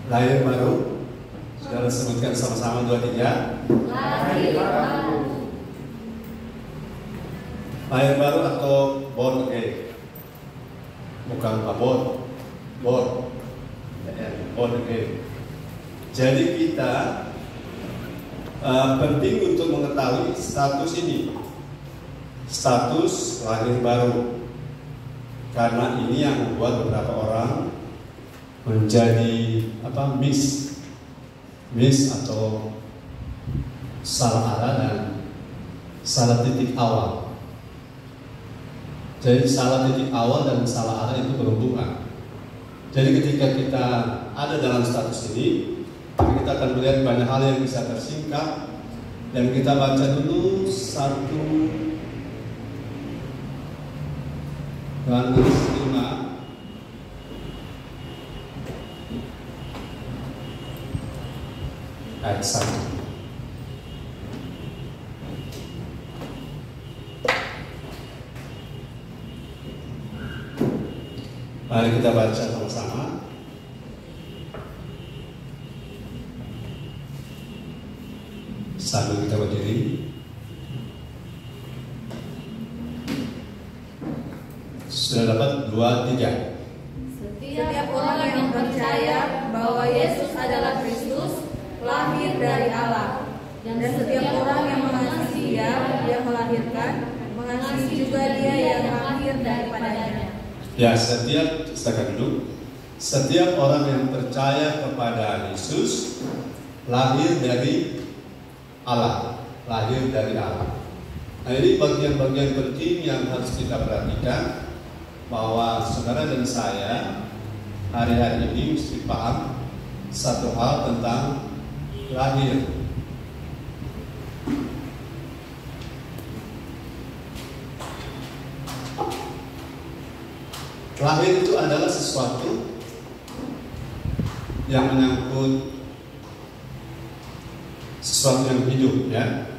Lahir baru. Saudara sebutkan sama-sama 2, 3. Lahir baru. Lahir baru atau born again? Bukan abort, born again. Jadi kita penting untuk mengetahui status ini, status lahir baru, karena ini yang membuat beberapa orang menjadi miss atau salah arah dan salah titik awal. Jadi salah titik awal dan salah arah itu berhubungan. Jadi ketika kita ada dalam status ini, kita akan melihat banyak hal yang bisa tersingkap. Dan kita baca dulu 1 Yohanes 5 ayat 1. Mari kita baca sama-sama. Sambil kita berdiri. Sudah dapat 2, 3. Setiap orang yang percaya bahwa Yesus adalah Kristus lahir dari Allah, dan setiap orang yang mengasihi Dia melahirkan, mengasihi juga Dia yang lahir daripadanya. Ya, silakan dulu. Setiap orang yang percaya kepada Yesus lahir dari Allah, lahir dari Allah. Nah, ini bagian-bagian penting yang harus kita perhatikan, bahwa saudara dan saya hari-hari ini mesti paham satu hal tentang lahir. Lahir itu adalah sesuatu yang menyangkut sesuatu yang hidup, ya.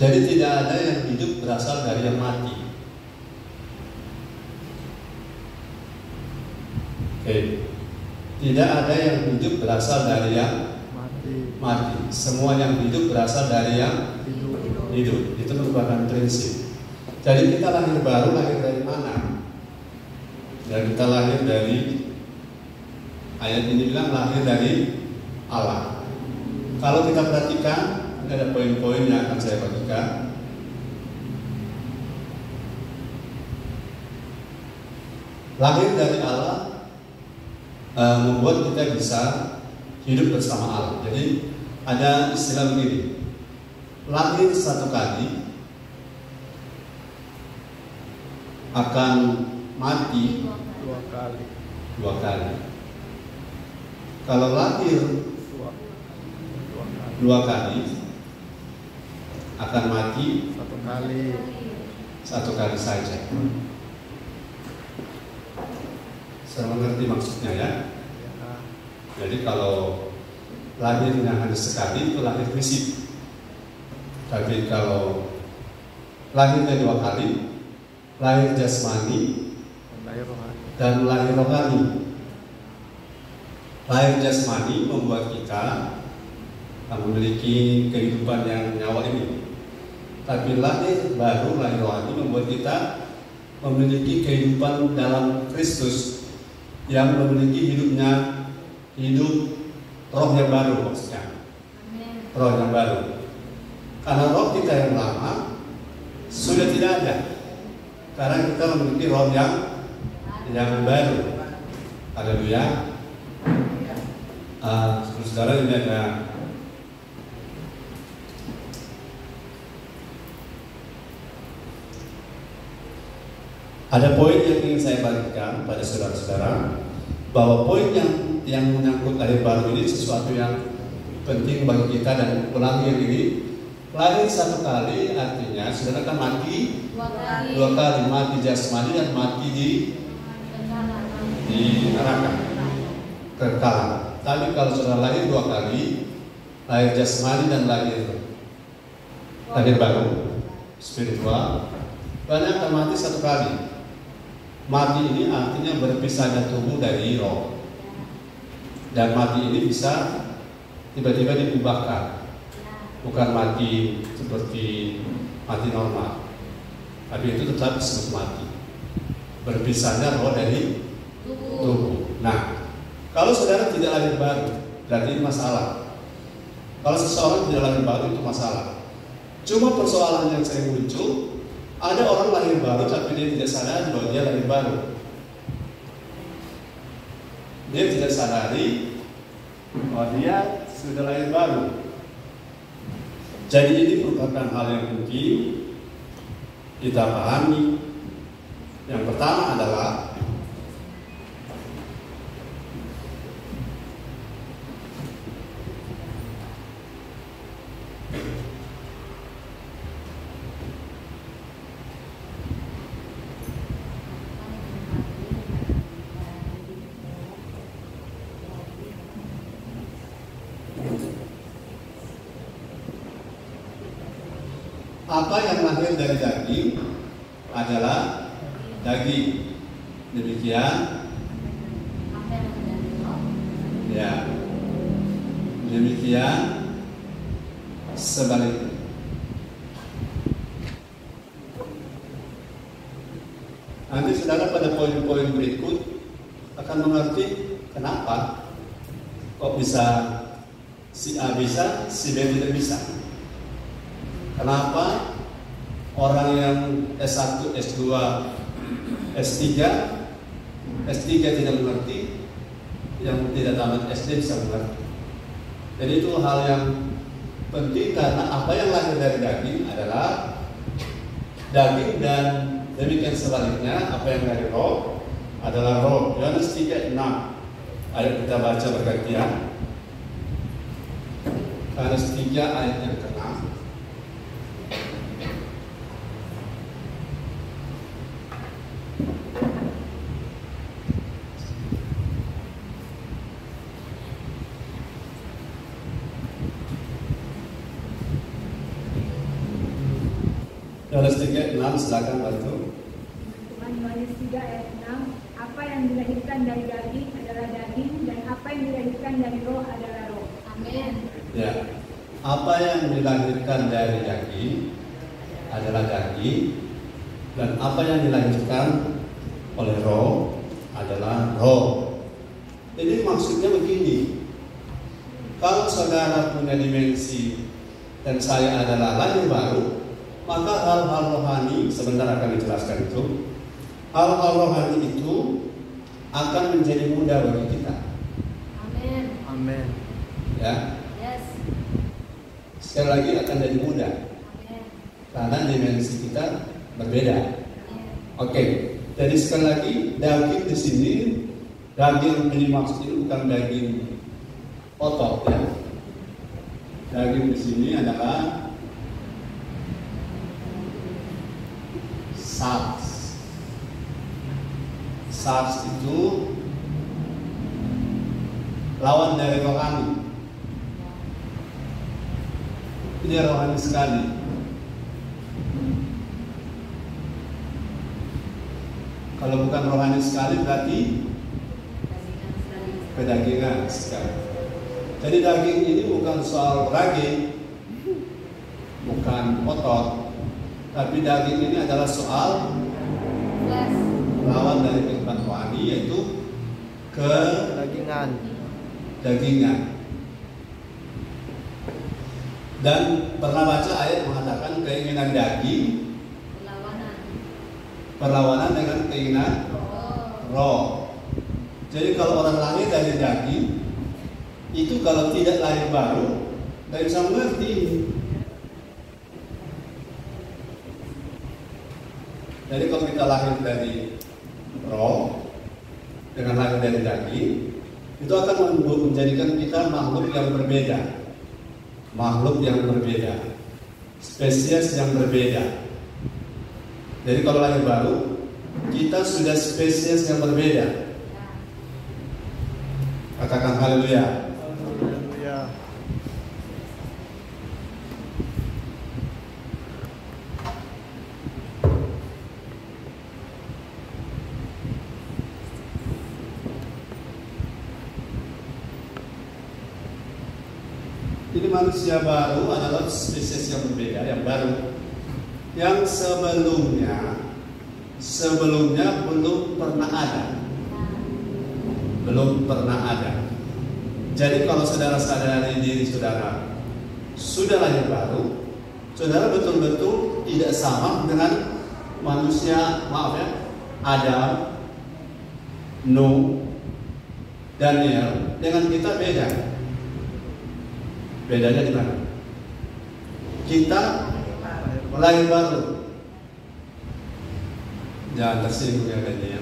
Jadi tidak ada yang hidup berasal dari yang mati. Oke. Tidak ada yang hidup berasal dari yang mati. Semua yang hidup berasal dari yang hidup. Itu merupakan prinsip. Jadi kita lahir baru, lahir dari mana? Dan kita lahir dari, ayat ini bilang lahir dari Allah. Kalau kita perhatikan, ada poin-poin yang akan saya bagikan. Lahir dari Allah membuat kita bisa hidup bersama Allah. Jadi ada istilah begini, lahir satu kali akan mati 2 kali. Kalau lahir 2 kali akan mati 1 kali saja. Saya mengerti maksudnya, ya. Jadi kalau lahirnya hanya sekali itu lahir fisik. Tapi kalau lahirnya 2 kali, lahir jasmani dan lahir rohani. Lahir jasmani membuat kita memiliki kehidupan yang nyawa ini. Tapi lahir baru, lahir rohani membuat kita memiliki kehidupan dalam Kristus, yang memiliki hidup roh yang baru, maksudnya. Roh yang baru. Karena roh kita yang lama sudah tidak ada. Karena kita memiliki roh yang baru. Haleluya. Saudara, ini ada poin yang ingin saya bagikan pada saudara-saudara, bahwa poin yang menyangkut lahir baru ini sesuatu yang penting bagi kita. Dan lahir ini, lahir 1 kali artinya saudara kan mati 2 kali, mati jasmani dan mati di neraka, kekal. Tapi kalau saudara lahir 2 kali, lahir jasmani dan lahir baru, spiritual, banyak akan mati 1 kali. Mati ini artinya berpisahnya tubuh dari roh. Dan mati ini bisa tiba-tiba diubahkan, bukan mati seperti mati normal, tapi itu tetap disebut mati. Berpisahnya roh dari tubuh. Nah, kalau saudara tidak lahir baru, berarti ini masalah. Kalau seseorang tidak lahir baru itu masalah. Cuma persoalan yang sering muncul, ada orang lahir baru tapi dia tidak sadar bahwa dia lahir baru. Dia tidak sadari bahwa dia sudah lahir baru. Jadi ini merupakan hal yang penting kita pahami. Yang pertama adalah apa yang lahir dari daging adalah daging. Demikian ya. Demikian sebaliknya. Nanti saudara pada poin-poin berikut akan mengerti kenapa kok bisa si A bisa, si B tidak bisa. Kenapa orang yang S1, S2, S3 tidak mengerti, yang tidak tamat SD bisa mengerti. Jadi itu hal yang penting karena apa yang lahir dari daging adalah daging dan demikian sebaliknya apa yang dari roh adalah roh. Yohanes 3:6. Ayo kita baca bergantian. Yohanes 3 ayat yang ke-6. Yohanes 3:6, silakan bantu. Yohanes 3 ayat 6, apa yang dilahirkan dari daging adalah daging, dan apa yang dilahirkan dari roh adalah roh. Amin. Ya, apa yang dilahirkan dari daging adalah daging, dan apa yang dilahirkan oleh roh adalah roh. Jadi maksudnya begini, kalau saudara punya dimensi dan saya adalah lahir baru, maka hal-hal rohani, sebentar akan dijelaskan itu, hal-hal rohani itu akan menjadi mudah bagi kita. Amin. Amin. Ya, Yes. sekali lagi akan jadi mudah Amin. karena dimensi kita berbeda. Amin. Oke, jadi sekali lagi daging di sini, daging yang dimaksud ini bukan daging otot ya. Daging di sini adalah sars. Sars itu lawan dari rohani. Ini rohani sekali. Kalau bukan rohani sekali berarti kedagingan sekali. Jadi daging ini bukan soal ragi, bukan otot, tapi daging ini adalah soal Yes. lawan dari kehidupan rohani, yaitu kedagingan. Dan pernah baca ayat mengatakan keinginan daging berlawanan dengan keinginan roh. Jadi kalau orang lahir dari daging itu kalau tidak lahir baru nggak bisa mengerti. Jadi kalau kita lahir dari roh dengan lahir dari daging, itu akan menjadikan kita makhluk yang berbeda, spesies yang berbeda. Jadi kalau lahir baru, kita sudah spesies yang berbeda. Katakan haleluya. Haleluya. Ini manusia baru adalah spesies yang berbeda, yang baru, yang sebelumnya belum pernah ada. Belum pernah ada. Jadi kalau saudara sadari diri saudara sudah lahir baru, saudara betul-betul tidak sama dengan manusia, Adam, Nuh, Daniel. Dengan kita beda. Bedanya di mana? Kita lahir baru. Jangan tersinggung ya Daniel.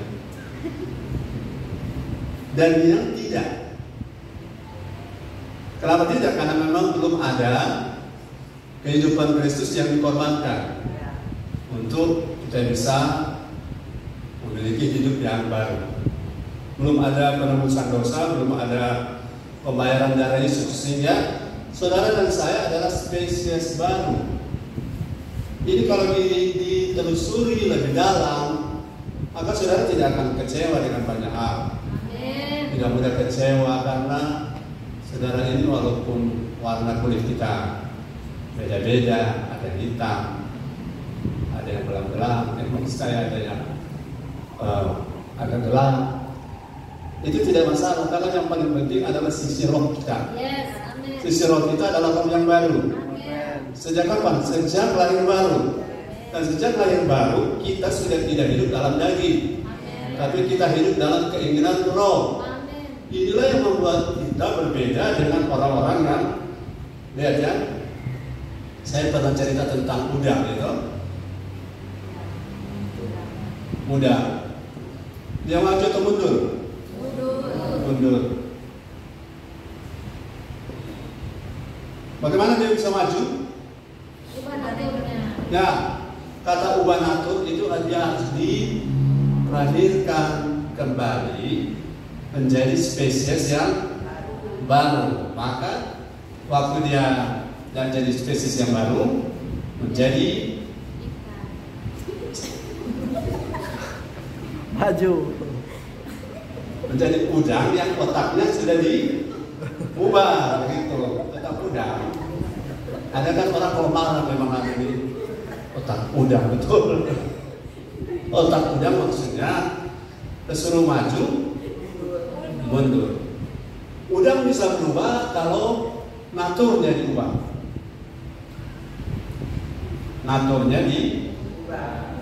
Daniel tidak. Kenapa tidak? Karena memang belum ada kehidupan Kristus yang dikorbankan untuk kita bisa memiliki hidup yang baru. Belum ada penebusan dosa, belum ada pembayaran darah Yesus, sehingga saudara dan saya adalah spesies baru. Ini kalau ditelusuri lebih dalam, maka saudara tidak akan kecewa dengan banyak hal. Tidak mudah kecewa karena saudara ini walaupun warna kulit kita beda-beda, ada yang hitam, ada yang belang-belang, maksud saya ada yang agak gelap. Itu tidak masalah karena yang paling penting adalah sisi roh kita. Sisi roh kita adalah roh yang baru. Sejak kapan? Sejak lahir baru. Dan sejak lahir baru kita sudah tidak hidup dalam daging, tapi kita hidup dalam keinginan roh. Inilah yang membuat kita berbeda dengan orang-orang yang, lihat ya, saya pernah cerita tentang udang itu. Udang, dia maju atau mundur? Mundur. Bagaimana dia bisa maju? Ya, kata ubah natur itu dia harus dilahirkan kembali menjadi spesies yang baru. Maka waktu dia dan jadi spesies yang baru menjadi maju, menjadi udang yang otaknya sudah diubah begitu. Otak udang. Ada kan orang kalau marah memang ada ini otak udang, betul. Otak udang maksudnya disuruh maju, mundur. Udang bisa berubah kalau naturnya diubah. Naturnya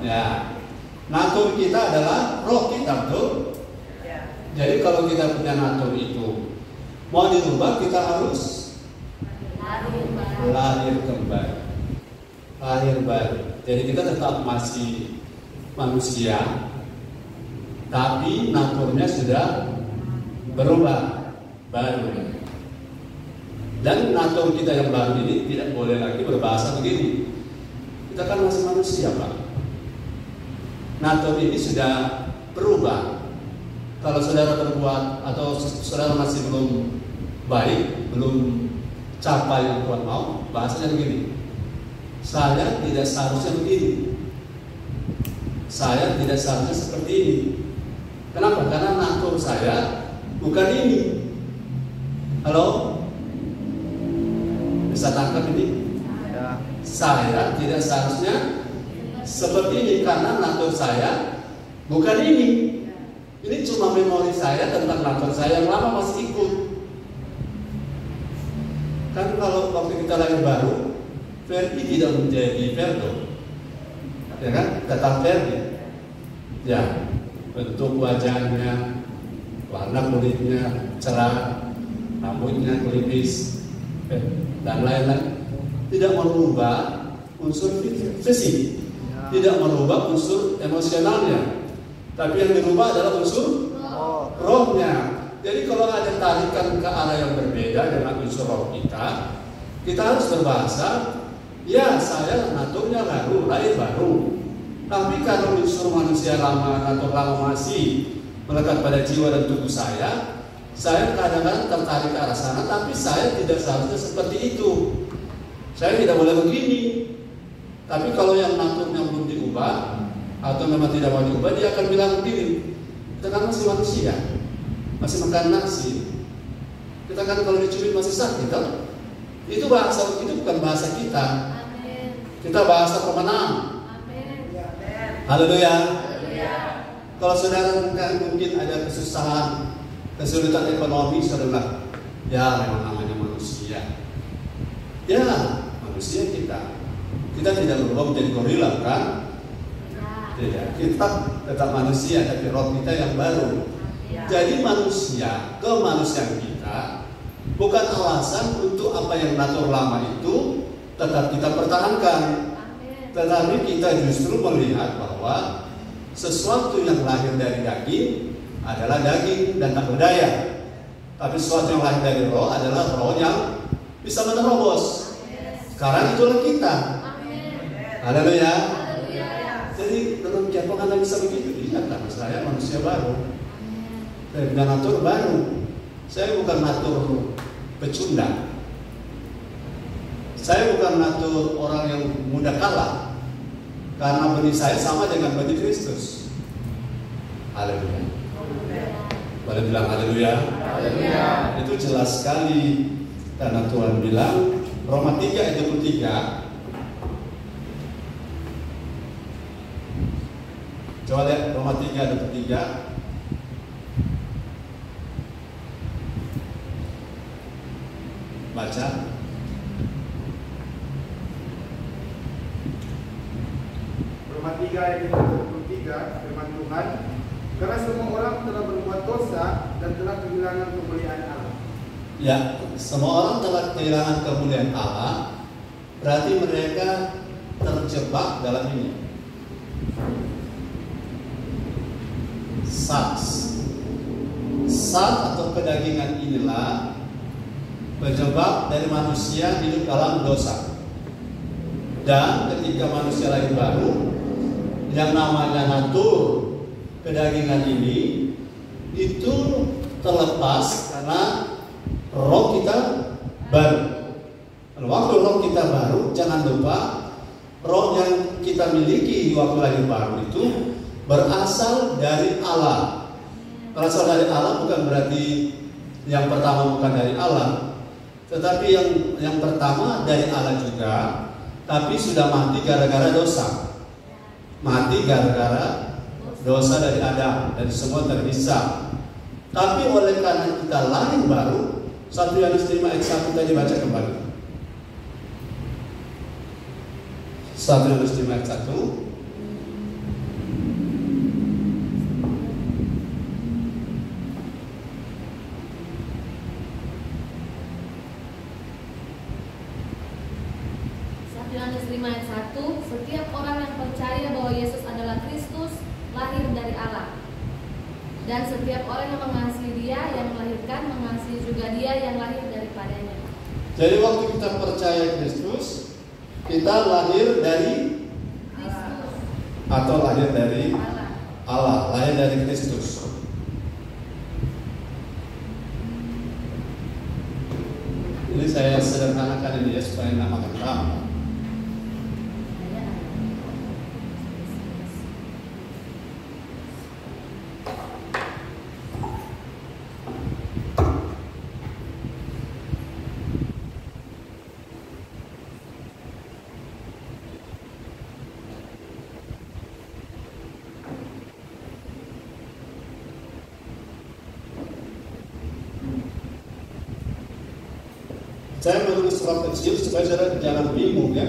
ya. Natur kita adalah roh kita, betul? Jadi kalau kita punya natur itu mau dirubah, kita harus lahir kembali. Lahir baru. Jadi kita tetap masih manusia, tapi naturnya sudah berubah, baru. Dan natur kita yang baru ini tidak boleh lagi berbahasa begini. Kita kan masih manusia, Pak. Natur ini sudah berubah. Kalau saudara berbuat atau saudara masih belum baik, belum capai yang Tuhan mau, bahasanya begini: saya tidak seharusnya begini, saya tidak seharusnya seperti ini. Kenapa? Karena natur saya bukan ini. Halo? Bisa tangkap ini? ya, Saya tidak seharusnya seperti ini karena natur saya bukan ini. Ini cuma memori saya tentang natur saya yang lama masih ikut. Kan kalau waktu kita lahir baru, Ferdi tidak menjadi Ferdo, ya kan? Tetap Ferdi. Ya, bentuk wajahnya, warna kulitnya cerah, rambutnya kelipis, dan lain-lain. Tidak merubah unsur fisik, tidak merubah unsur emosionalnya, tapi yang dirubah adalah unsur rohnya. Jadi kalau ada tarikan ke arah yang berbeda dengan unsur roh kita harus berbahasa, ya saya naturnya baru, lahir baru. Tapi kalau unsur manusia lama, natur lama masih melekat pada jiwa dan tubuh saya kadang-kadang tertarik ke arah sana, tapi saya tidak seharusnya seperti itu. Saya tidak boleh begini. Tapi kalau yang naturnya belum diubah atau memang tidak mau diubah, dia akan bilang begini: kita kan masih manusia, masih makan nasi. Kita kan kalau dicubit masih sakit, kan? Itu bukan bahasa kita. Kita bahasa pemenang. Haleluya. Kalau saudara mungkin ada kesusahan, kesulitan ekonomi, saudara, ya memang namanya manusia. Ya, manusia kita. Kita tidak berubah menjadi gorila, kan? Tidak. Kita tetap manusia, tapi roh kita yang baru. Jadi manusia, kemanusiaan kita bukan alasan untuk apa yang natur lama itu tetap kita pertahankan. Tetapi kita justru melihat bahwa sesuatu yang lahir dari daging adalah daging dan tak berdaya. Tapi sesuatu yang lahir dari roh adalah roh yang bisa menerobos. Sekarang itulah kita. Haleluya. Jadi kenapa Anda bisa begitu? Iya, karena saya manusia baru. Saya punya natur baru. Saya bukan natur pecundang. Saya bukan natur orang yang mudah kalah. Karena benih saya sama dengan benih Kristus. Haleluya. Boleh bilang haleluya? Haleluya. Itu jelas sekali. Karena Tuhan bilang Roma 3 ayat 23. Coba lihat Roma 3 ayat 23. Baca. Roma 3 ayat 23, firman Tuhan, karena semua orang telah berbuat dosa dan telah kehilangan kemuliaan Allah. Ya, semua orang telah kehilangan kemuliaan Allah. Berarti mereka terjebak dalam ini. Sat atau kedagingan inilah penyebab dari manusia hidup dalam dosa. Dan ketika manusia lahir baru, yang namanya natur kedagingan ini itu terlepas karena roh kita baru. Waktu roh kita baru, jangan lupa roh yang kita miliki waktu lahir baru itu berasal dari Allah. Berasal dari Allah bukan berarti yang pertama bukan dari Allah, tetapi yang pertama dari Allah juga, tapi sudah mati gara-gara dosa. Mati gara-gara dosa dari Adam dan semua terhisap. Tapi oleh karena kita lahir baru, 1 Yohanes 5 ayat 1 tadi baca kembali. 1 Yohanes 5 ayat 1. Yohanes 5 ayat 1, setiap orang yang percaya bahwa Yesus adalah Kristus lahir dari Allah. Dan setiap orang yang mengasihi Dia yang melahirkan, mengasihi juga Dia yang lahir daripadanya. Jadi waktu kita percaya Kristus, kita lahir dari Kristus atau lahir dari Allah, lahir dari Kristus. Ini saya sederhanakan ini ya supaya nggak makan lama. Saya menulis surat kecil supaya saudara jangan bingung ya.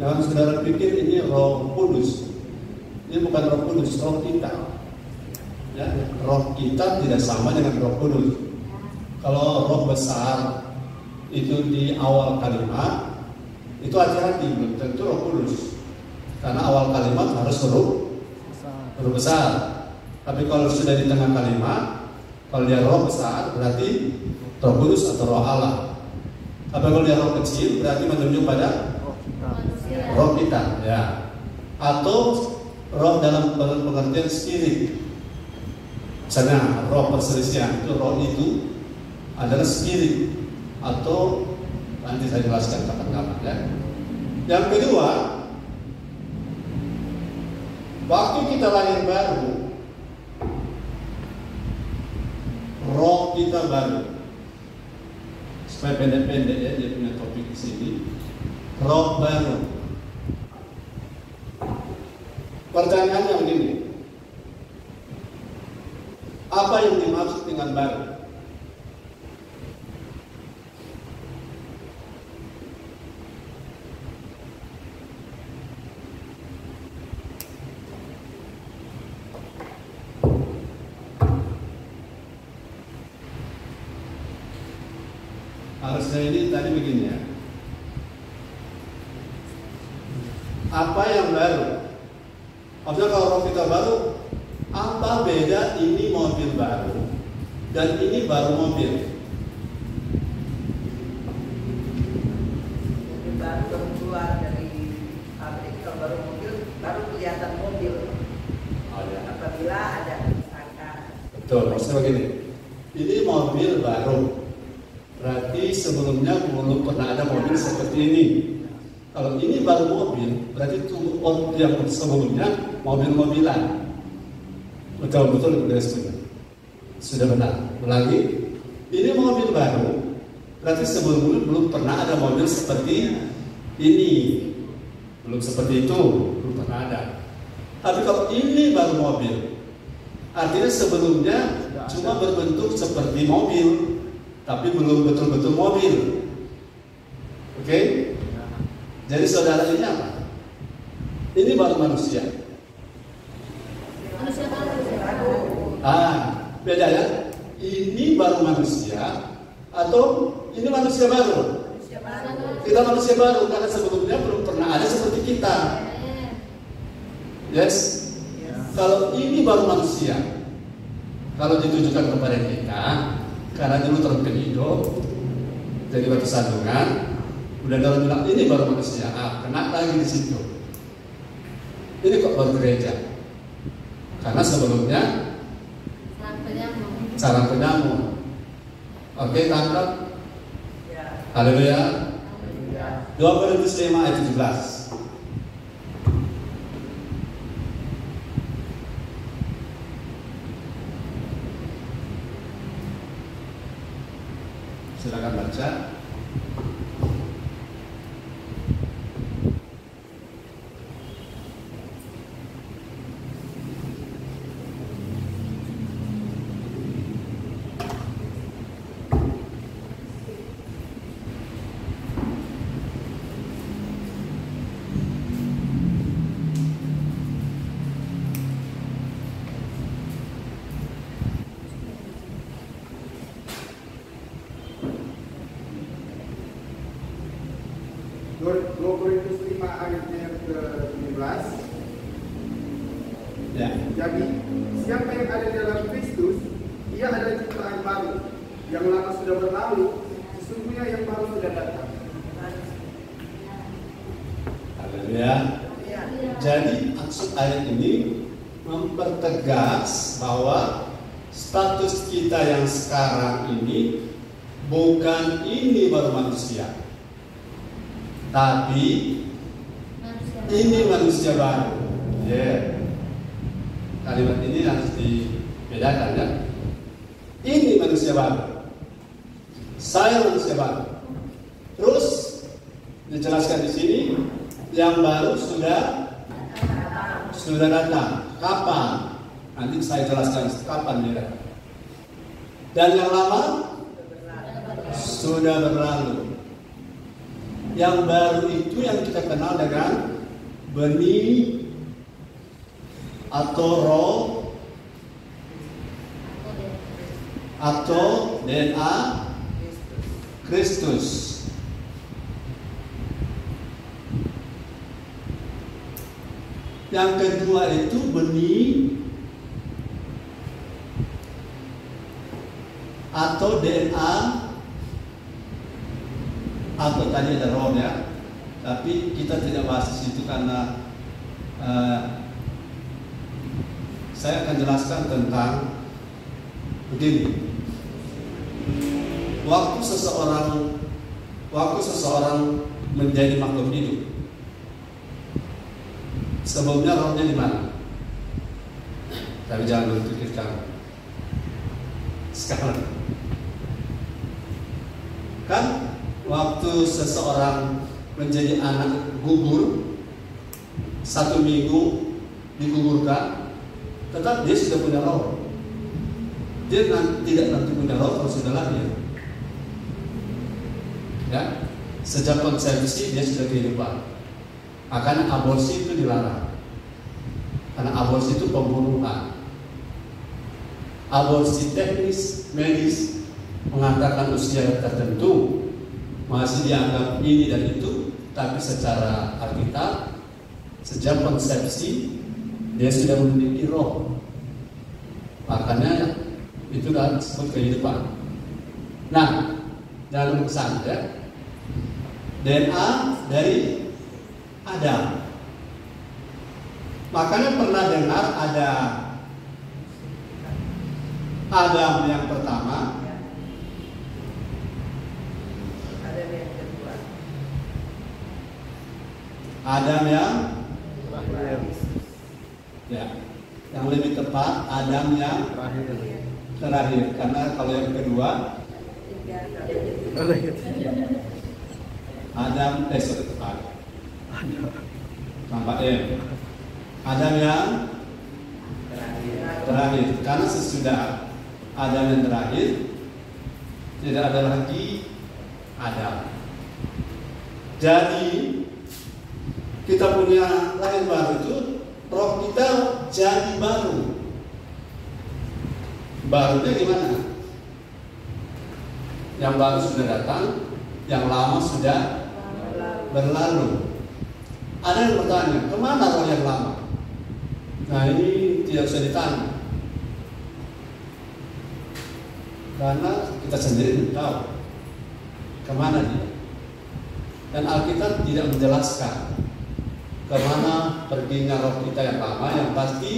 Jangan saudara pikir ini Roh Kudus. Ini bukan Roh Kudus, Roh kita. Ya, Roh kita tidak sama dengan Roh Kudus. Kalau Roh besar itu di awal kalimat, itu hati-hati, belum tentu Roh Kudus. Karena awal kalimat harus huruf besar. Tapi kalau sudah di tengah kalimat, kalau dia Roh besar berarti Roh Kudus atau Roh Allah. Tapi kalau dia roh kecil berarti menunjuk pada roh kita, ya. Atau roh dalam pengertian spirit. Misalnya roh perselisihan itu roh itu adalah spirit atau nanti saya jelaskan kapan-kapan ya. Yang kedua, waktu kita lahir baru, roh kita baru. supaya pendek-pendek ya, dia punya topik di sini. Roh baru. Pertanyaannya begini, apa yang dimaksud dengan baru? Harusnya ini tadi begini ya. Apa yang baru? Maksudnya kalau roh kita baru, apa beda ini mobil baru dan ini baru mobil? Jadi baru keluar dari pabrik, kalau baru mobil baru kelihatan mobil. Oh ya. Apabila ada kerusakan. Betul, maksudnya begini. Ini mobil baru. Berarti sebelumnya belum pernah ada mobil seperti ini. Kalau ini baru mobil, berarti itu yang sebelumnya mobil-mobilan. Betul-betul sudah setuju. Sudah benar. Ulangi, ini mobil baru, berarti sebelumnya belum pernah ada mobil seperti ini. Belum seperti itu, belum pernah ada. Tapi kalau ini baru mobil, artinya sebelumnya cuma berbentuk seperti mobil, tapi belum betul-betul mobil. Oke? Jadi saudara ini apa? Ini baru manusia. Manusia baru. Beda ya. Ini baru manusia atau ini manusia baru? Manusia baru. Kita manusia baru karena sebelumnya belum pernah ada seperti kita. Yes. Kalau ini baru manusia, kalau ditujukan kepada kita, karena dulu terpilih hidup, jadi batu sandungan. Udah dalam bilang ini baru manusia, kena lagi di situ. Ini kok baru gereja? Karena sebelumnya sarang penyamun. Oke, tangkap. Ya. Haleluya. Ya. 2 Korintus 5 ayat 17. Silakan baca. Korintus 5 ayatnya ke-17. Ya. Jadi siapa yang ada di dalam Kristus, ia adalah ciptaan baru. Yang lama sudah berlalu, sesungguhnya yang baru sudah datang. Haleluya. Ya. Jadi maksud ayat ini mempertegas bahwa status kita yang sekarang ini bukan ini baru manusia, tapi ini manusia baru. Ya. Kalimat ini harus dibedakan ya. Ini manusia baru. Saya manusia baru. Terus dijelaskan di sini, yang baru sudah datang. Kapan? Nanti saya jelaskan kapan dia datang. Dan yang lama sudah berlalu. Yang baru itu yang kita kenal dengan benih atau roh atau DNA Kristus. Yang kedua itu benih atau DNA atau tadi ada roh ya, tapi kita tidak bahas di situ karena saya akan jelaskan tentang begini. Waktu seseorang menjadi makhluk hidup, sebelumnya rohnya di mana? Tapi jangan berpikirkan sekarang. Kan waktu seseorang menjadi anak gugur 1 minggu digugurkan, tetap dia sudah punya roh. Dia tidak nanti punya roh kalau sudah lahir. Ya, sejak konsepsi dia sudah kehidupan. Akan aborsi itu dilarang. Karena aborsi itu pembunuhan. Aborsi teknis, medis mengatakan usia tertentu masih dianggap ini dan itu, tapi secara Alkitab sejak konsepsi dia sudah memiliki roh. Makanya itu disebut kehidupan. Nah, dalam pesantren DNA dari Adam. Makanya pernah dengar ada Adam yang pertama, Ada yang kedua. Adam yang Terakhir. ya, yang lebih tepat Adam yang terakhir. Karena kalau yang kedua Adam tepat. Tambah M. Adam yang terakhir. Karena sesudah Adam yang terakhir tidak ada lagi Adam. Jadi kita punya lahir baru itu, roh kita jadi baru. Barunya gimana? Yang baru sudah datang, yang lama sudah berlalu. Ada yang bertanya, kemana roh yang lama? Nah, ini tidak usah ditanya, karena kita sendiri tahu kemana dia. Dan Alkitab tidak menjelaskan kemana perginya roh kita yang lama. Yang pasti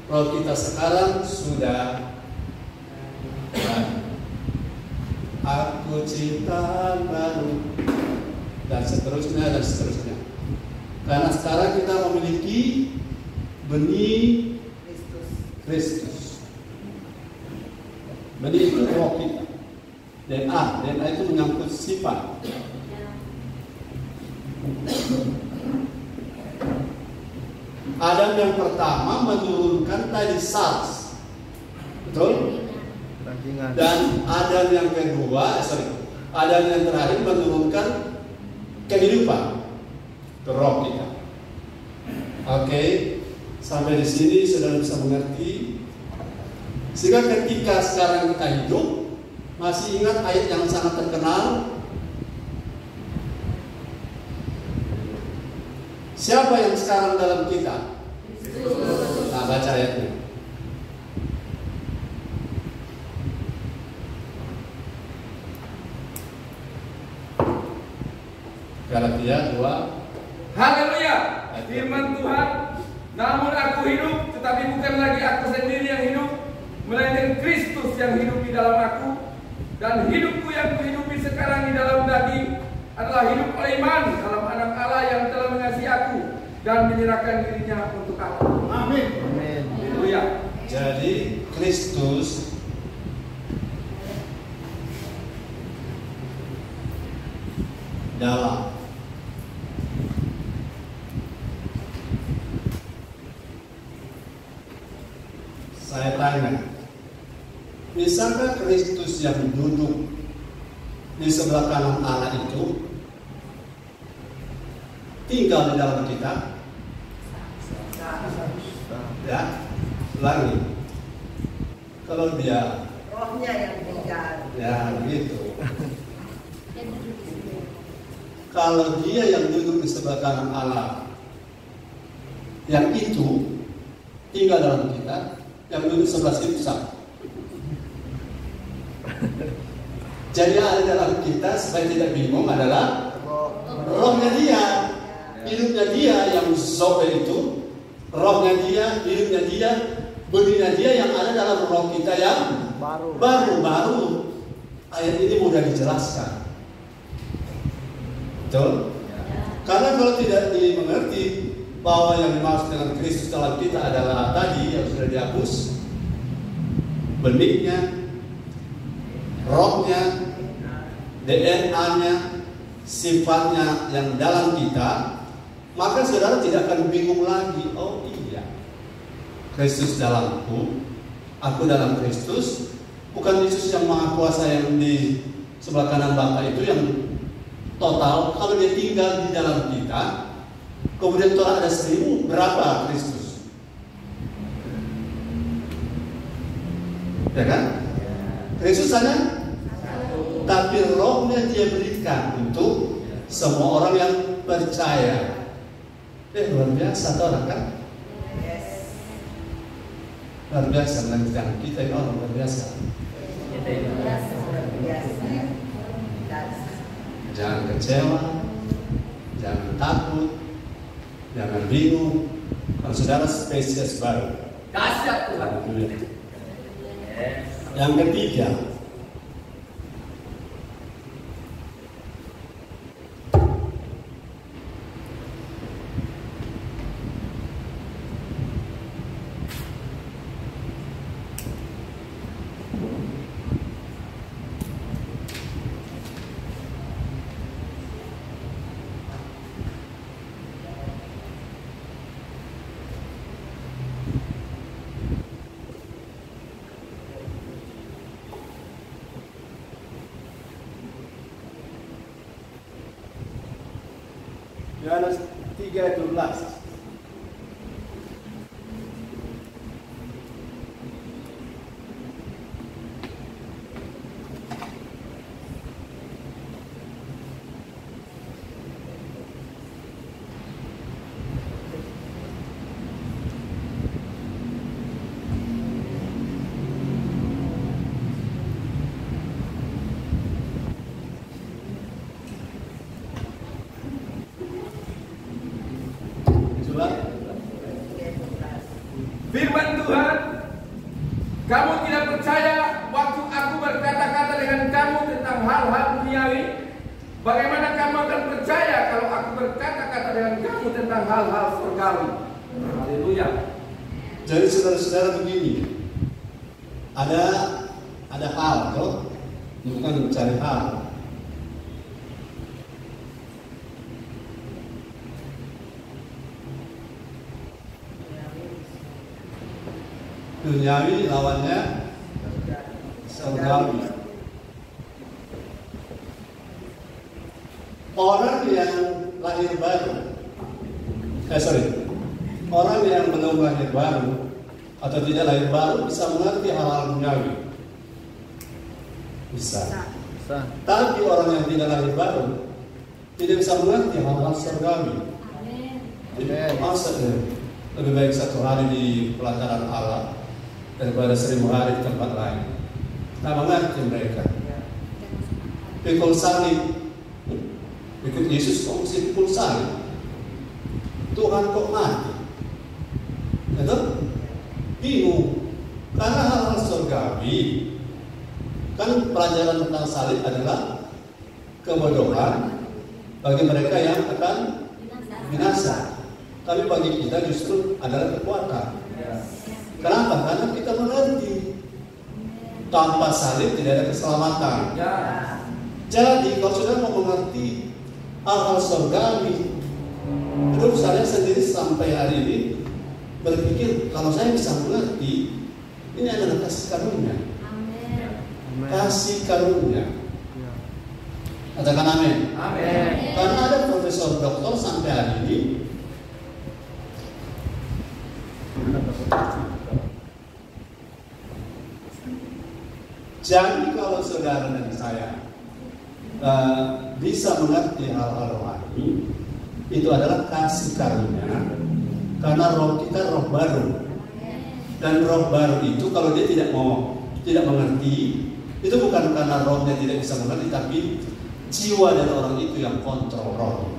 roh kita sekarang sudah aku cipta baru, dan seterusnya dan seterusnya. Karena sekarang kita memiliki benih Kristus. Benih itu roh kita. DNA itu menyangkut sifat. Adam yang pertama menurunkan tadi sars, betul? Dan Adam yang kedua, Adam yang terakhir menurunkan kehidupan ke roh kita. Oke, sampai di sini sudah bisa mengerti. Sehingga ketika sekarang kita hidup, masih ingat ayat yang sangat terkenal? Siapa yang sekarang dalam kita? Nah, baca ayatnya. Galatia 2. Haleluya. Firman Tuhan, namun aku hidup, tetapi bukan lagi aku sendiri yang hidup, melainkan Kristus yang hidup di dalam aku. Dan hidupku yang kuhidupi sekarang di dalam daging adalah hidup oleh iman dalam anak Allah yang telah mengasihi aku dan menyerahkan dirinya untuk aku. Amin. Haleluya. Jadi Kristus dalam saya tanya, bisakah Kristus yang duduk di sebelah kanan Allah itu tinggal di dalam kita? Ya, ulangi. Kalau dia Rohnya yang tinggal. ya begitu. Kalau dia yang duduk di sebelah kanan Allah, yang itu tinggal dalam kita, yang duduk sebelah situ sama. Jadi ada dalam kita supaya tidak bingung adalah rohnya dia, hidupnya dia yang zoe itu, rohnya dia, hidupnya dia, benihnya dia yang ada dalam roh kita yang baru. Ayat ini mudah dijelaskan. Betul? Karena kalau tidak dimengerti bahwa yang dimaksud dengan Kristus dalam kita adalah tadi yang sudah dihapus, benihnya, rohnya, DNA-nya, sifatnya yang dalam kita, maka saudara tidak akan bingung lagi. Oh iya, Kristus dalamku, aku dalam Kristus. Bukan Yesus yang maha kuasa yang di sebelah kanan Bapa itu yang total. Kalau dia tinggal di dalam kita, kemudian Tuhan ada 1000, berapa Kristus? Ya kan? Kristus ada, tapi rohnya dia berikan untuk semua orang yang percaya. Luar biasa orang kan? Luar biasa dengan kita ini orang luar biasa. Jangan kecewa, jangan takut, jangan bingung. Kalau saudara spesies baru. Dahsyat Tuhan. Yang ketiga, Yohanes 3:12. Firman Tuhan, kamu tidak percaya waktu aku berkata-kata dengan kamu tentang hal-hal duniawi. Bagaimana kamu akan percaya kalau aku berkata-kata dengan kamu tentang hal-hal surgawi? Haleluya. Jadi saudara-saudara begini, ada hal, toh? Bukan mencari hal. Duniawi lawannya surgawi. Orang yang lahir baru, orang yang belum lahir baru atau tidak lahir baru bisa mengerti hal-hal duniawi. Bisa. Tapi orang yang tidak lahir baru tidak bisa mengerti hal-hal surgawi. Maksudnya lebih baik 1 hari di pelataran Allah daripada 1000 hari di tempat lain. Nah, mengerti mereka. Pikul salib, ikut Yesus kok mesti pikul salib. Tuhan kok mati? Itu bingung. Karena hal-hal surgawi, kan pelajaran tentang salib adalah kebodohan bagi mereka yang akan binasa. Tapi bagi kita justru adalah kekuatan. Kenapa? Karena kita mengerti tanpa salib tidak ada keselamatan. Jadi kalau sudah mau mengerti hal-hal surgawi, terus saya sendiri sampai hari ini berpikir kalau saya bisa mengerti, ini adalah kasih karunia. Kasih karunia. Katakan amin. Amin. Karena ada profesor doktor sampai hari ini jadi kalau saudara dan saya bisa mengerti hal-hal rohani, itu adalah kasih karunia. Karena roh kita roh baru, dan roh baru itu kalau dia tidak mengerti, itu bukan karena rohnya tidak bisa mengerti, tapi jiwa dari orang itu yang kontrol roh.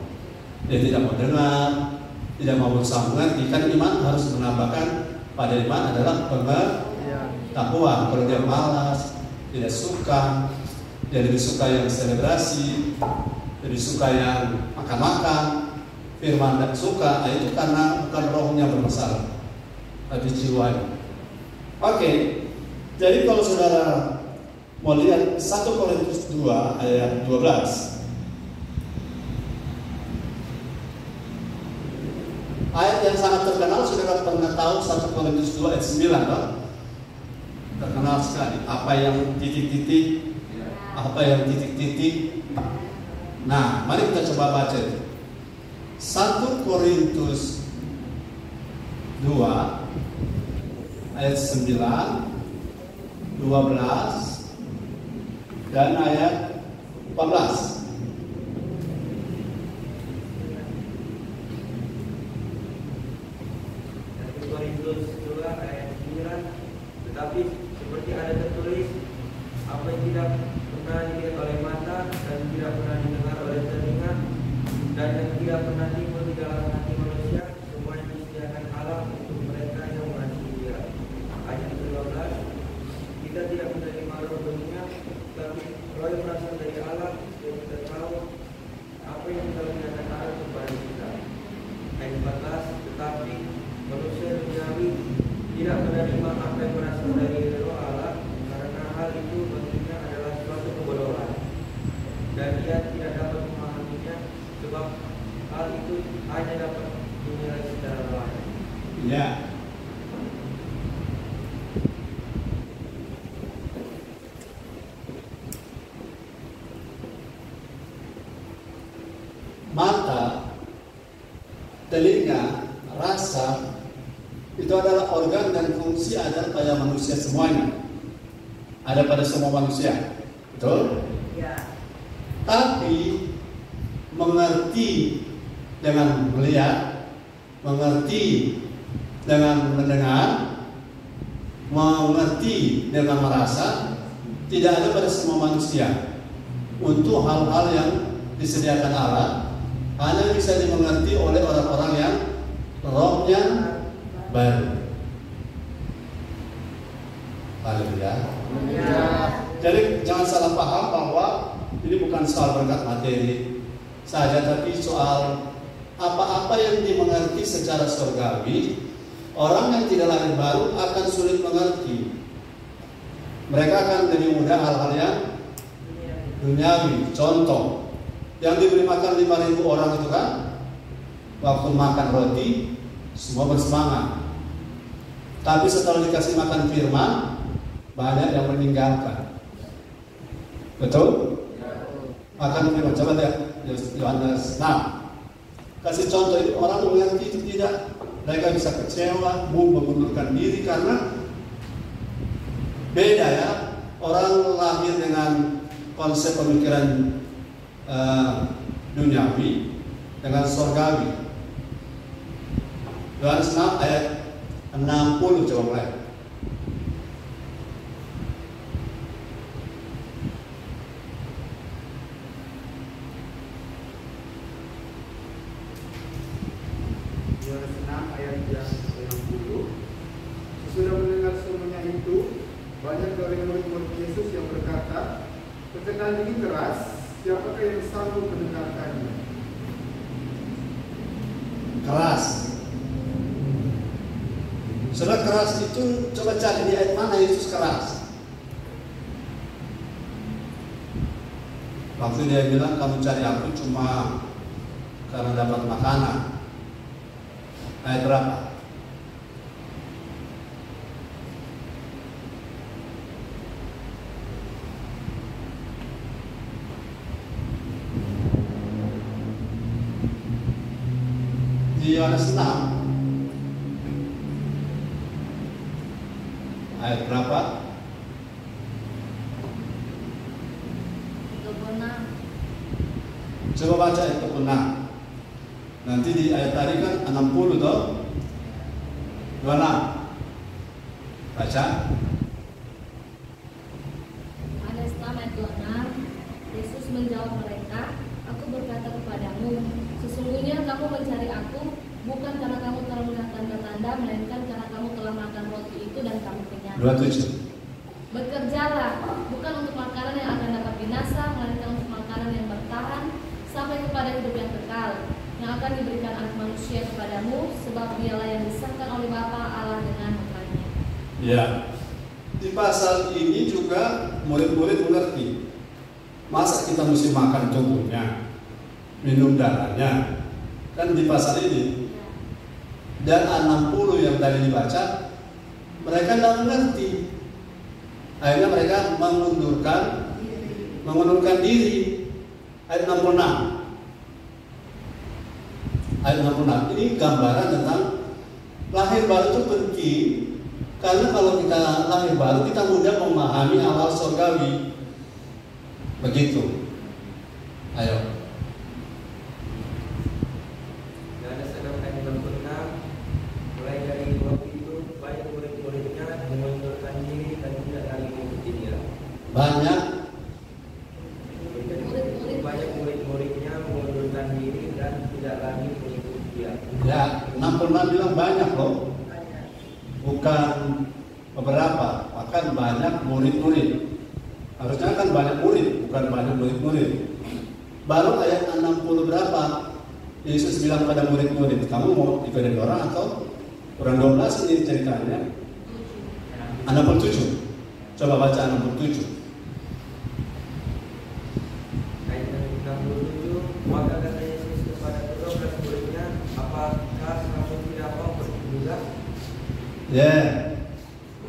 Dia tidak mau dengar, tidak mau berusaha mengerti. Kan iman harus menambahkan pada iman adalah pengetahuan. Kalau dia malas, tidak suka, dia lebih suka yang selebrasi, lebih suka yang makan-makan, firman dan suka, itu karena bukan rohnya bermasalah, tapi jiwanya. Oke, jadi kalau saudara mau lihat 1 Korintus 2 ayat 12. Ayat yang sangat terkenal, saudara pernah tahu 1 Korintus 2 ayat 9 kan? Terkenal sekali. Apa yang titik-titik, apa yang titik-titik. Nah, mari kita coba baca. 1 Korintus 2 ayat 9, 12 dan ayat 14. Korintus 2 ayat 9. Tetapi seperti ada tertulis, apa yang tidak pernah dilihat oleh mata dan tidak pernah didengar oleh telinga dan yang tidak pernah timbul di dalam hati manusia, semuanya disediakan Allah untuk mereka yang mengasihi Dia. Ayat 12. Kita tidak menerima roh dunia, tapi roh yang berasal dari Allah, yang kita tahu apa yang telah dikatakan Allah kepada kita. Ayat 14. Tetapi manusia duniawi tidak menerima apa yang berasal dari roh Allah, karena hal itu baginya adalah suatu kebodohan, dan ia tidak dapat memahaminya, sebab hal itu hanya dapat dinilai secara rohani. Ya. Mata, telinga, rasa itu adalah organ dan fungsi ada pada manusia semuanya. Ada pada semua manusia. Betul? Ya. Tapi mengerti dengan melihat, mengerti dengan mendengar, mengerti dengan merasa, tidak ada pada semua manusia. Untuk hal-hal yang disediakan Allah hanya bisa dimengerti oleh orang-orang yang rohnya baru. Haleluya. Jadi jangan salah paham bahwa ini bukan soal berkat materi saja, tapi soal apa-apa yang dimengerti secara surgawi. Orang yang tidak lahir baru akan sulit mengerti. Mereka akan lebih mudah hal-hal yang duniawi. Contoh, yang diberi makan 5.000 orang itu kan, waktu makan roti semua bersemangat. Tapi setelah dikasih makan firman, banyak yang meninggalkan. Betul? Makan firman. Coba lihat Yohanes 6. Kasih contoh ini, orang mengerti itu tidak. Mereka bisa kecewa, mengundurkan diri karena beda ya. Orang lahir dengan konsep pemikiran duniawi dengan surgawi. Yohanes 6 ayat 60, coba mulai. Yohanes 6 ayat yang 60. Sesudah mendengar semuanya itu, banyak dari murid-murid Yesus yang berkata, "Perkataan ini keras, siapakah yang sanggup mendengarkannya?" Keras. Sudah keras itu coba cari di ayat mana Yesus keras. Waktu dia bilang kamu cari aku cuma karena dapat makanan. Ayat berapa? Di Yohanes 6 ayat berapa? 36. Coba baca ayat 36. Nanti di ayat tadi kan 60 toh? 26. Baca. Yohanes 6 ayat 26. Yesus menjawab mereka, "Aku berkata kepadamu, sesungguhnya kamu mencari aku bukan karena kamu telah melihat tanda-tanda, melainkan karena kamu telah makan roti itu dan kamu kenyang. 27. Bekerjalah bukan untuk makanan yang akan dapat binasa, melainkan untuk makanan yang bertahan sampai kepada hidup yang kekal, yang akan diberikan Anak Manusia kepadamu, sebab Dialah yang disahkan oleh Bapa Allah dengan hukmanya." Ya. Di pasal ini juga murid-murid mengerti. Masa kita mesti makan tubuhnya, minum darahnya? Kan di pasal ini. Dan 60 yang tadi dibaca, mereka tidak mengerti. Akhirnya mereka mengundurkan diri. Ayat 66. Ayat 66 ini gambaran tentang lahir baru itu penting. Karena kalau kita lahir baru, kita mudah memahami hal-hal surgawi. Begitu. Ayo. Dan sedangkan 66, mulai dari waktu itu banyak murid-muridnya mengundurkan diri dan tidak lagi mengikuti dia. Banyak murid-muridnya mengundurkan diri dan tidak lagi mengikuti dia. ya, 66 bilang banyak loh. Bukan beberapa, bahkan banyak murid-murid. Harusnya kan banyak murid, bukan banyak murid-murid. Baru ayat 60 berapa? Yesus bilang pada murid-murid, kamu mau ikutin orang atau kurang 12 ini ceritanya. 67. Coba baca 67. Ayat 67, maka kata Yesus kepada kedua belas muridnya, apakah kamu tidak mau pergi juga? Ya,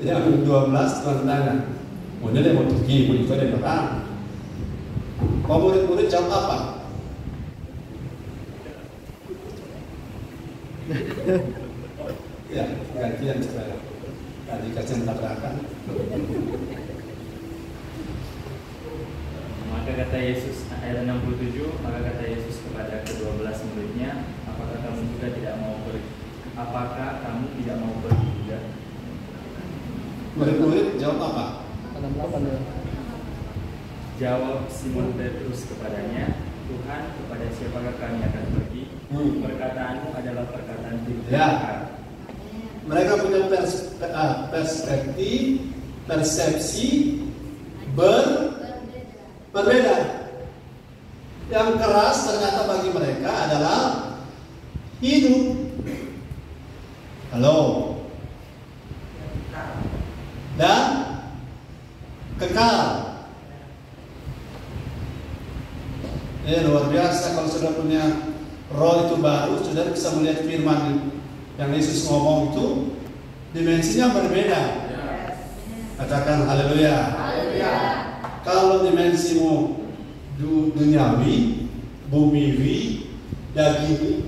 yang 12 Tuhan tanya, mau dia mau pergi, mau ikutin orang. Kau murid-murid jawab apa? Ya, gantian supaya tadi kacang tabrakan. Maka kata Yesus, ayat 67, maka kata Yesus kepada ke-12 muridnya, apakah kamu juga tidak mau pergi? Apakah kamu tidak mau pergi juga? Murid-murid jawab apa? Jawab Simon Petrus kepadanya, Tuhan, kepada siapakah kami akan pergi? Perkataanmu adalah perkataan firman. Ya. Mereka punya perspektif, persepsi berbeda. Yang keras ternyata bagi mereka adalah hidup. Halo. Dan kekal. Luar biasa kalau sudah punya roh itu baru, sudah bisa melihat firman yang Yesus ngomong itu dimensinya berbeda. Katakan haleluya. Kalau dimensimu duniawi, bumiwi, daging,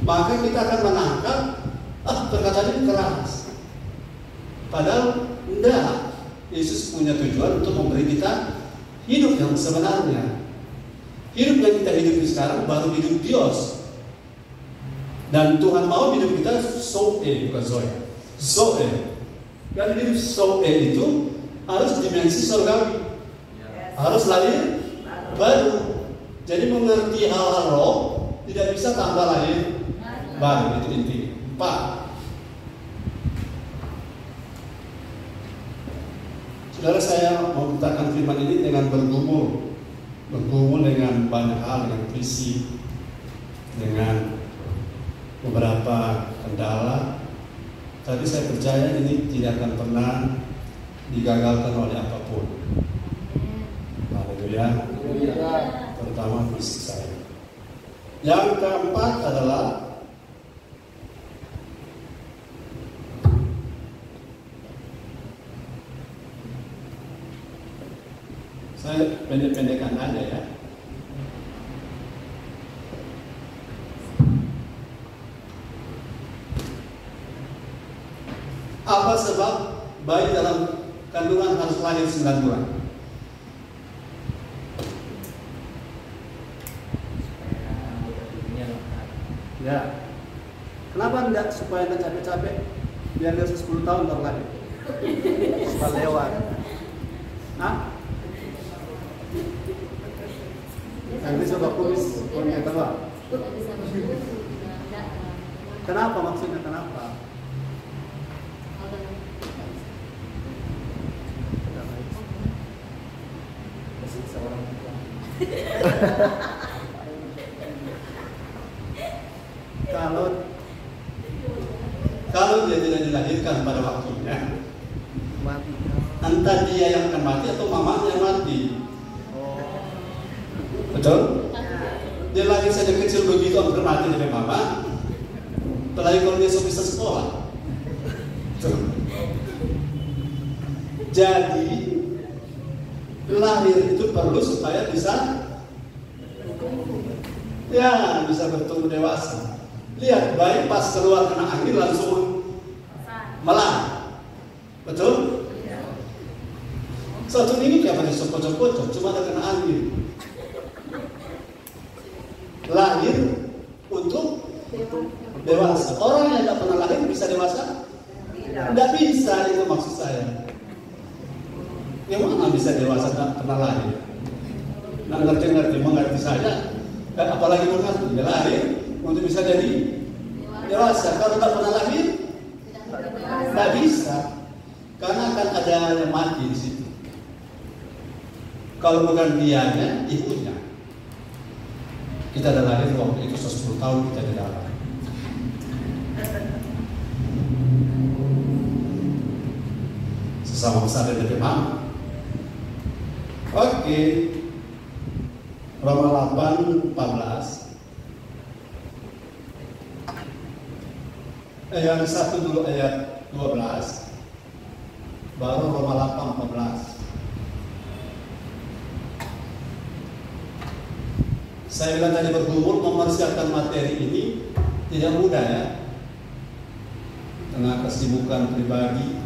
maka kita akan menangkap perkataan ini keras. Padahal enggak. Yesus punya tujuan untuk memberi kita hidup yang sebenarnya. Hidup yang kita hidup sekarang baru hidup Dios. Dan Tuhan mau hidup kita zoe, bukan zoe. Zoe. Dan hidup zoe itu harus dimensi surgawi. Harus lahir baru. Jadi mengerti hal-hal roh tidak bisa tanpa lahir baru. Itu inti. 4. Saudara, saya mau mengatakan firman ini dengan bergumul dengan banyak hal, dengan visi, dengan beberapa kendala. Tapi saya percaya ini tidak akan pernah digagalkan oleh apapun. Haleluya. Terutama visi saya. Yang keempat adalah saya pendek-pendekan aja ya. Apa sebab bayi dalam kandungan harus lahir 9 bulan? Ya. Kenapa enggak supaya enggak capek-capek? Biar dia 10 tahun baru lahir. Supaya lewat. Hah? Yang bisa bakulis punya terbang. Kenapa maksudnya kenapa? Kalau dia tidak dilahirkan pada waktunya, Entah dia yang akan mati atau mamanya yang mati. Betul? Dia lahir saja kecil begitu hampir mati dari mama. Apalagi kalau dia bisa sekolah. Jadi lahir itu perlu supaya bisa bertumbuh dewasa. Lihat, bayi pas keluar kena angin langsung melang. Betul? Satu ini kayak pada sepocok-pocok, cuma ada kena angin. Lahir untuk dewasa. Orang yang tidak pernah lahir bisa dewasa? Tidak bisa, itu maksud saya. Yang mana bisa dewasa tidak pernah lahir? Nggak ngerti, mengerti saya. Apalagi mengerti, dia lahir untuk bisa jadi dewasa. Kalau tidak pernah lahir, tidak bisa. Karena akan ada yang mati di situ. Kalau bukan dianya, ibunya. Kita ada lahir waktu itu 10 tahun kita di dalam. Sesama besar dari mama. Oke. Roma 8:14. Yang satu dulu ayat 12. Baru Roma 8:14. Saya bilang tadi bergumul mempersiapkan materi ini tidak mudah ya. Tengah kesibukan pribadi.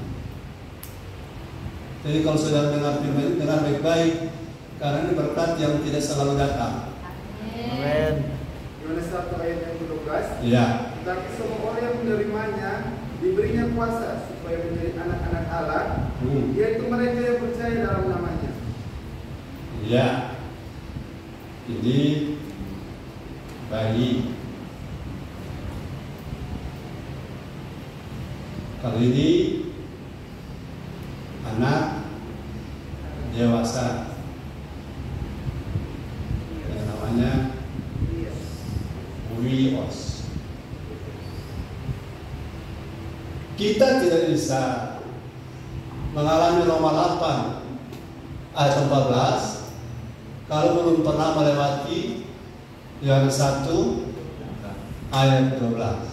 Jadi kalau sudah dengar firman ini, dengar baik-baik, karena ini berkat yang tidak selalu datang. Amin. Yohanes 1 ayat yang ke-12. Iya. Tetapi semua orang yang menerimanya diberinya kuasa supaya menjadi anak-anak Allah, yaitu mereka yang percaya dalam namanya. Iya. Ini bayi. Kali ini anak dewasa. Yang namanya Wios. Kita tidak bisa mengalami Roma 8 ayat 14 kalau belum pernah melewati Yohanes 1 ayat 12.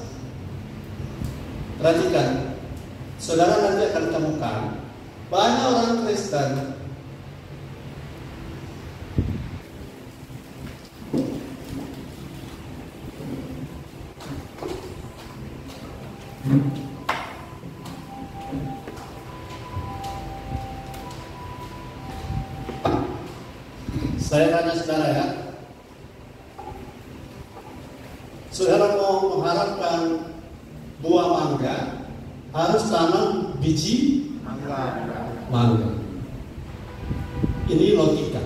Perhatikan, saudara nanti akan temukan banyak orang Kristen saya tanya saudara ya, saudara mau mengharapkan buah mangga harus tanam biji mangga. Ini logika.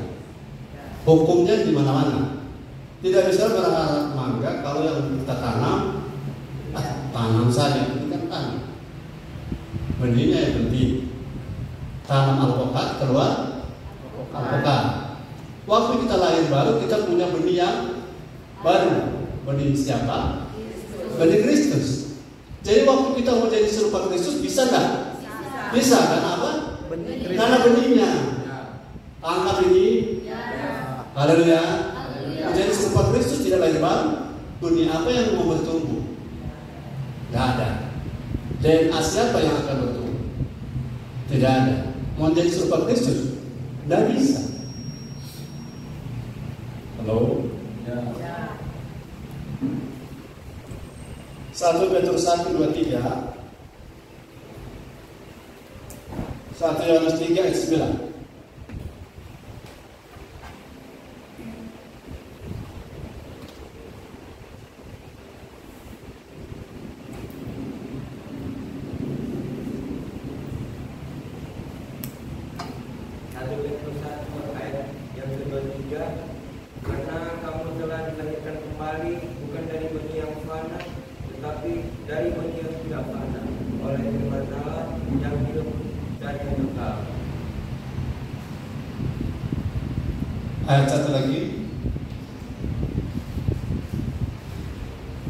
Hukumnya di mana-mana. Tidak bisa berharap mangga kalau yang kita tanam tanam saja, itu kan tanam. Benihnya yang penting. Tanam alpukat keluar alpukat. Waktu kita lahir baru kita punya benih yang baru. Benih siapa? Benih Kristus. Jadi waktu kita mau jadi serupa Kristus bisa nggak? Bisa. Karena apa? Karena benihnya. Angkat ini. Haleluya. Menjadi serupa Kristus tidak lahir baru. Benih apa yang mau bertumbuh? Tidak ada. DNA siapa yang akan bertumbuh? Tidak ada. Mau jadi serupa Kristus? Tidak bisa. Halo? Ya. 1 Petrus 1:23, 1 Yohanes 3 ayat 9. Ayat satu lagi,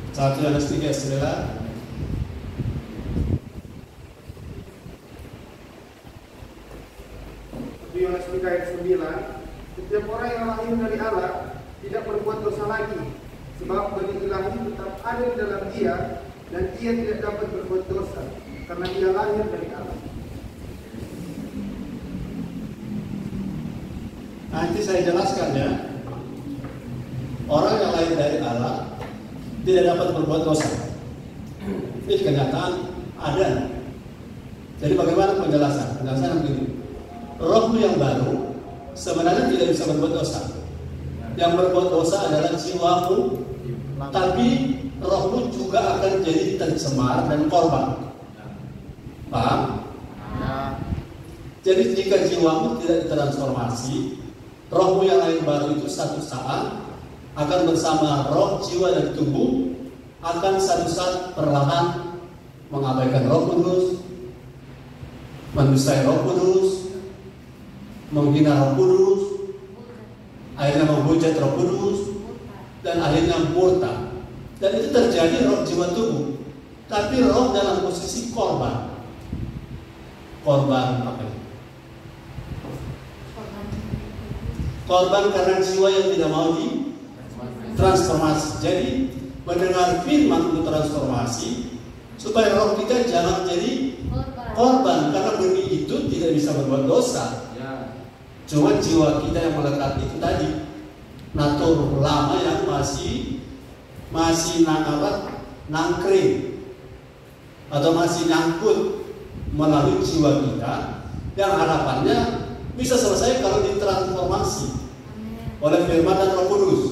1 Yohanes 3 ayat 9. Yohanes 3 ayat 9, setiap orang yang lahir dari Allah tidak berbuat dosa lagi, sebab benih ilahi tetap ada di dalam dia, dan ia tidak dapat berbuat dosa karena ia lahir dari Allah. Nanti saya jelaskan ya. Orang yang lahir dari Allah tidak dapat berbuat dosa. Ini kenyataan ada. Jadi bagaimana penjelasan? Penjelasan begini. Rohmu yang baru sebenarnya tidak bisa berbuat dosa. Yang berbuat dosa adalah jiwamu, tapi rohmu juga akan jadi tercemar dan korban. Paham? Jadi jika jiwamu tidak ditransformasi, rohmu yang lahir baru itu satu saat akan bersama roh, jiwa, dan tubuh akan satu saat perlahan mengabaikan Roh Kudus, mendustai Roh Kudus, menghina Roh Kudus, akhirnya menghujat Roh Kudus, dan akhirnya murtad. Dan itu terjadi roh, jiwa, tubuh. Tapi roh dalam posisi korban. Korban apa itu? Korban karena jiwa yang tidak mau ditransformasi. Jadi mendengar firman untuk transformasi supaya roh kita jangan jadi korban, karena benih itu tidak bisa berbuat dosa. Cuma jiwa kita yang melekat itu tadi, natur lama yang masih nangkring atau masih nyangkut melalui jiwa kita, yang harapannya bisa selesai kalau ditransformasi oleh firman dan Roh Kudus.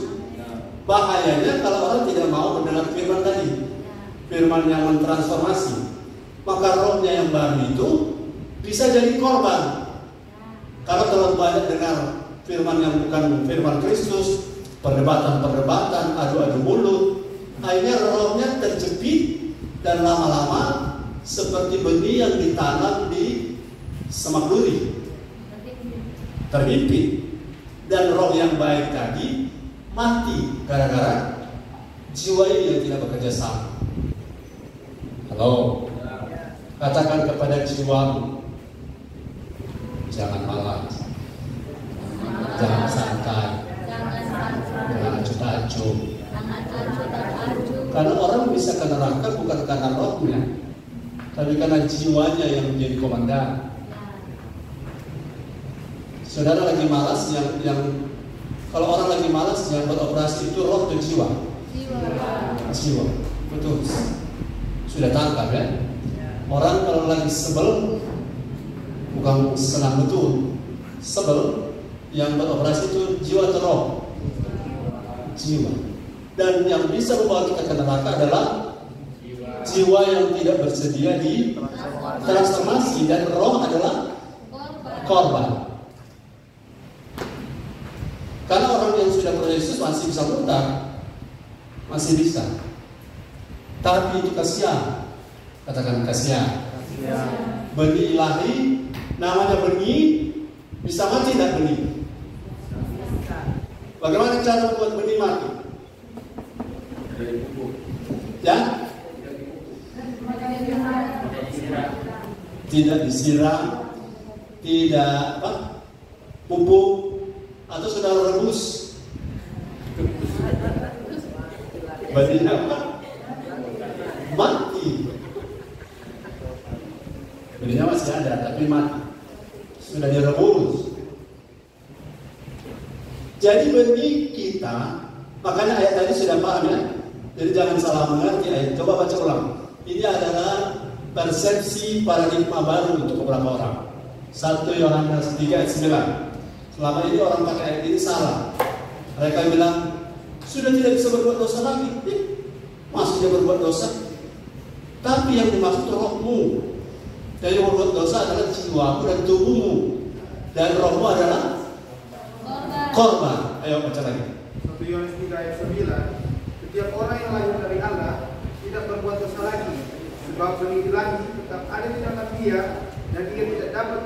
Bahayanya kalau orang tidak mau mendengar firman tadi, firman yang mentransformasi, maka rohnya yang baru itu bisa jadi korban. Kalau terlalu banyak dengar firman yang bukan firman Kristus, perdebatan-perdebatan, adu-adu mulut, akhirnya rohnya terjepit dan lama-lama seperti benih yang ditanam di semak duri, terhimpit. Dan roh yang baik tadi mati gara-gara jiwa ini yang tidak bekerja sama. Halo, katakan kepada jiwamu, jangan malas, jangan santai, jangan acuh-acuh. Karena orang bisa ke neraka bukan karena rohnya, tapi karena jiwanya yang menjadi komandan. Saudara lagi malas, yang kalau orang lagi malas yang beroperasi itu roh dan jiwa. Jiwa. Betul. Sudah tangkap ya? Orang kalau lagi sebel, bukan senang betul, sebel, yang beroperasi itu jiwa atau roh? Jiwa. Dan yang bisa membawa kita ke neraka adalah jiwa yang tidak bersedia di transformasi, dan roh adalah korban. Karena orang yang sudah percaya Yesus masih bisa murtad, masih bisa. Tapi itu kasihan. Katakan kasihan. Benih ilahi, namanya benih, bisa mati tidak benih? Bagaimana cara membuat benih mati? Ya? Tidak disiram, tidak pupuk, atau sudah rebus. Benihnya apa? Mati. Benihnya masih ada tapi mati. Sudah direbus. Jadi benih kita, makanya ayat tadi sudah paham ya. Jadi jangan salah mengerti ayat. Coba baca ulang. Ini adalah persepsi paradigma baru untuk beberapa orang. 1 Yohanes 3 ayat 9. Selama ini orang pakai ayat ini salah. Mereka bilang sudah tidak bisa berbuat dosa lagi. Masih berbuat dosa. Tapi yang dimaksud rohmu. Dan yang berbuat dosa adalah jiwamu dan tubuhmu. Dan rohmu adalah korban. Ayo baca lagi. 1 Yohanes 3 ayat 9. Setiap orang yang lahir dari Allah tidak berbuat dosa lagi, sebab benih ilahi tetap ada di dalam dia, dan ia tidak dapat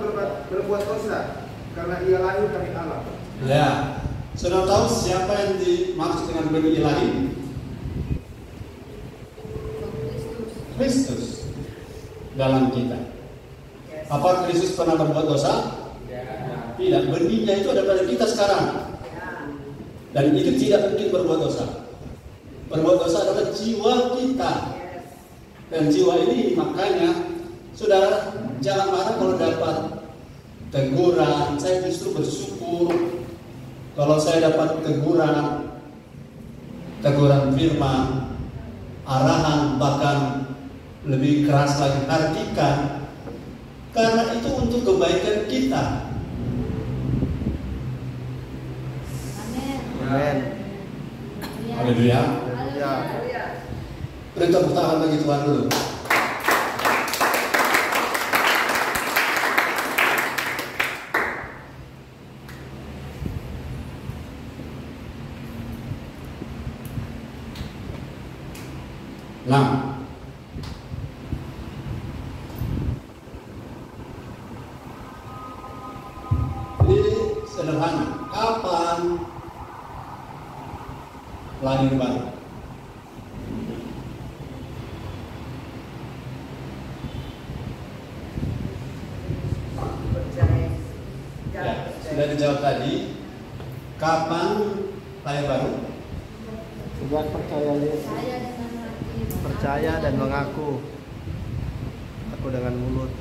berbuat dosa karena ia lahir dari Allah. Ya, sudah tahu siapa yang dimaksud dengan benih ilahi? Kristus dalam kita. Apa Kristus pernah berbuat dosa? Tidak, benihnya itu ada pada kita sekarang. Dan itu tidak mungkin berbuat dosa. Berbuat dosa adalah jiwa kita. Dan jiwa ini makanya, saudara, jangan marah kalau dapat teguran. Saya justru bersyukur kalau saya dapat teguran firman, arahan, bahkan lebih keras lagi artikan, karena itu untuk kebaikan kita. Amin. Haleluya. Haleluya. Beri tepuk tangan bagi Tuhan dulu. Nah, ini sederhana. Kapan lahir baru? Ya, sudah dijawab tadi. Kapan lahir baru? Sejak percaya Yesus, percaya dan mengaku dengan mulut.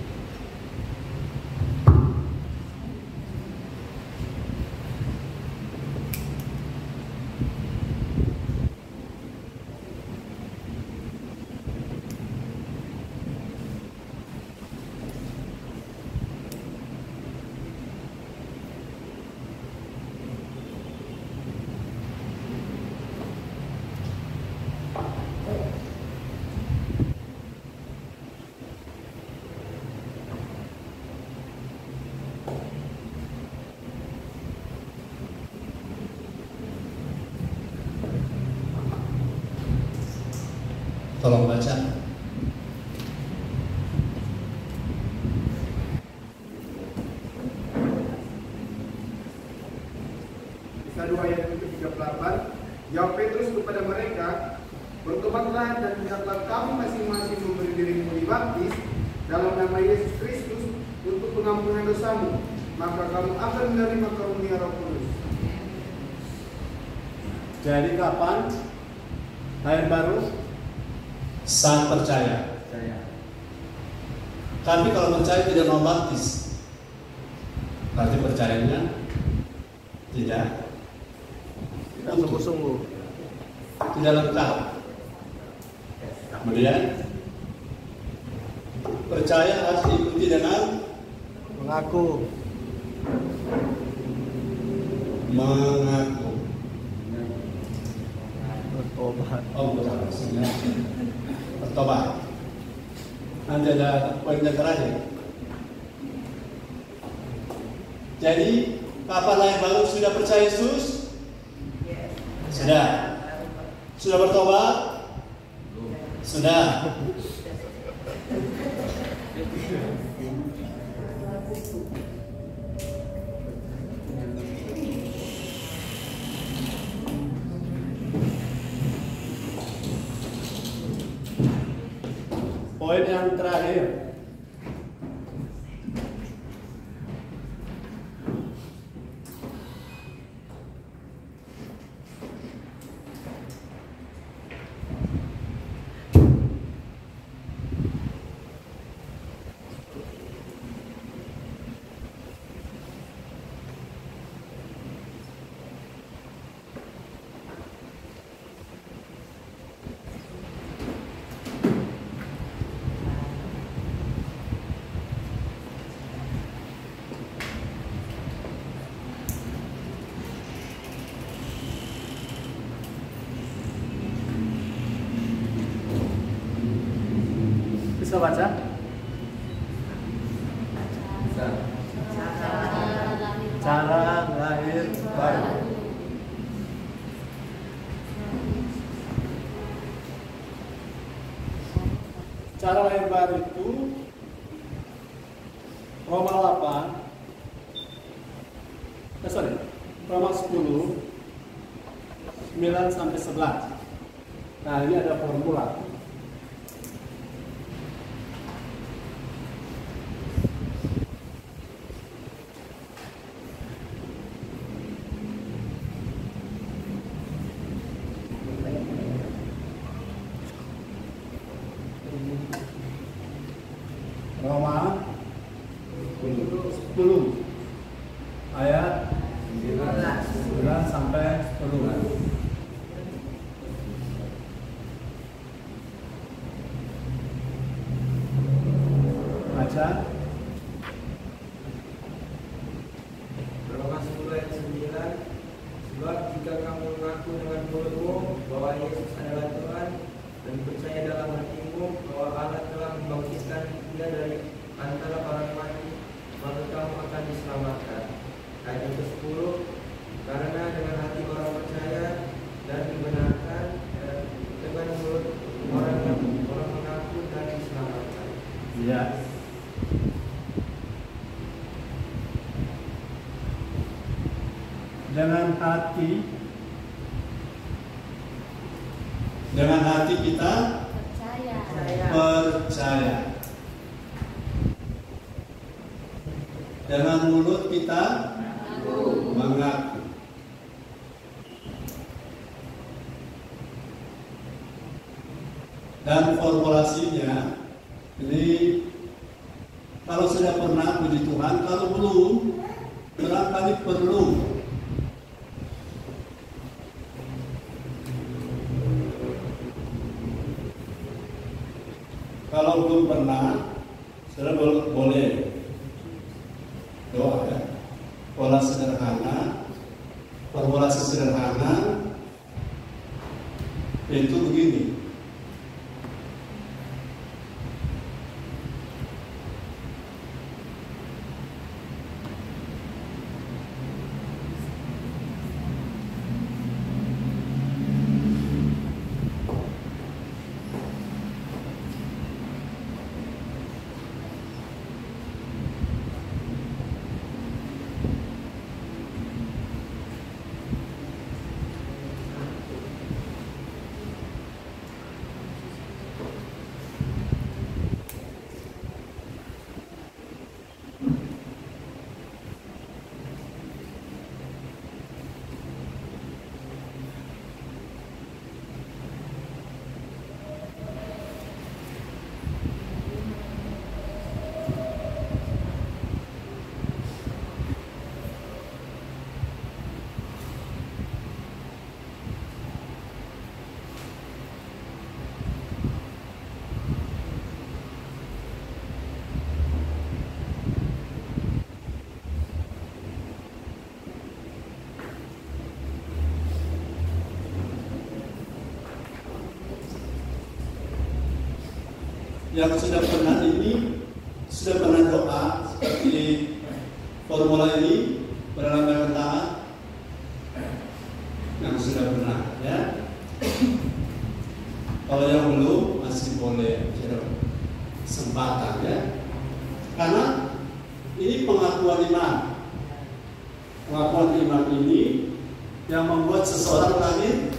Tolong baca. Kisah 2 ayat 38. Jawab Petrus kepada mereka, bertobatlah dan hendaklah kamu masing-masing memberi dirimu dibaptis dalam nama Yesus Kristus untuk pengampunan dosamu, maka kamu akan menerima karunia Roh Kudus. Jadi kapan lahir baru? Saat percaya. Tapi kalau percaya tidak mau baptis, berarti percayanya tidak Sungguh-sungguh. tidak lengkap. Kemudian percaya harus diikuti dengan Mengaku. Bertobat. Oh, bertobat. Nanti ada poin yang terakhir. Jadi, kapan lahir baru sudah percaya Yesus? Sudah. Sudah bertobat? Sudah. Poin yang terakhir. Bisa baca? Cara lahir baru. Cara lahir baru itu Roma 10 9 sampai 11. Nah, ini ada formula. ayat 9 sampai 10. Baca. Roma 10 ayat 9. Sebab jika kamu mengaku dengan mulutmu bahwa Yesus adalah Tuhan dan percaya dalam hatimu bahwa Allah telah membangkitkan Dia dari antara orang mati, maka kamu akan diselamatkan. Ayat yang ke-10, karena dengan hati orang percaya dan dibenarkan, dengan mulut orang mengaku dan diselamatkan. Ya. Dengan hati kita percaya. Dengan mulut kita mengaku. Dan formulasinya ini, kalau sudah pernah puji Tuhan, kalau belum, barangkali perlu. Kalau belum pernah, sudah boleh doa ya. Formulasi sederhana itu begini. Yang sudah pernah doa seperti formula ini berlambaikan tangan, yang sudah pernah ya. Kalau yang belum masih boleh kesempatan ya, karena ini pengakuan iman ini yang membuat seseorang lahir.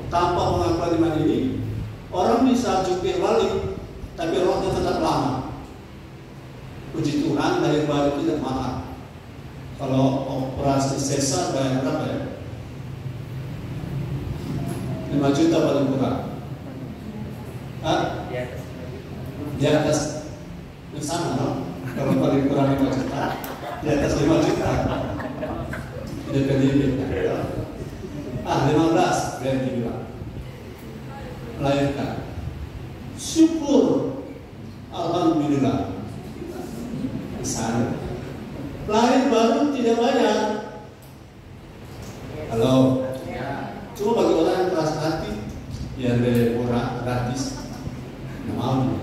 Tanpa pengakuan iman ini, orang bisa jungkir balik, tapi rohnya tetap lama. Puji Tuhan, lahir baru tidak mahal. Kalau operasi sesar bayar berapa ya? 5 juta paling kurang. Di atas itu sama no? Kalau paling kurang 5 juta, di atas 5 juta. DPDB 15 berarti bilang melahirkan. Syukur, alhamdulillah. Misalnya, lahir baru tidak bayar. Halo, cuma bagi orang yang keras hati, biar lebih murah, gratis, nggak mau.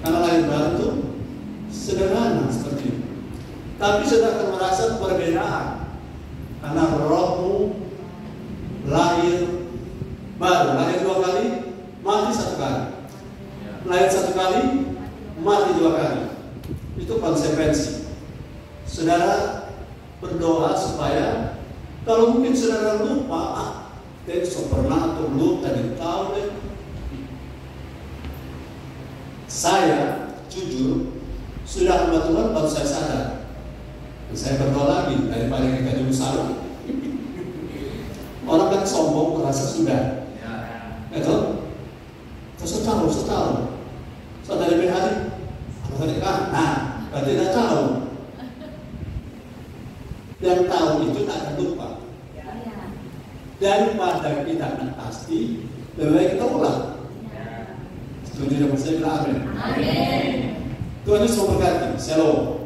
Karena lahir baru itu sederhana seperti itu. Tapi sudah akan merasa perbedaan. Karena rohmu lahir baru, lahir 2 kali, mati 1 kali. Lahir 1 kali, mati 2 kali. Itu konsekuensi. Saudara berdoa supaya, kalau mungkin saudara lupa, pernah atau belum tadi tahu deh. Saya jujur sudah hamba Tuhan baru saya sadar. Dan saya berdoa lagi daripada kita dulu salah. Orang kan sombong merasa sudah. Itu terus setahun. Saudara lebih hari, nah berarti tidak Yang tahu itu tak akan lupa. Daripada kita akan pasti, lebih baik kita ulang. Setuju dengan saya, bilang amin. Tuhan Yesus memberkati. Shalom.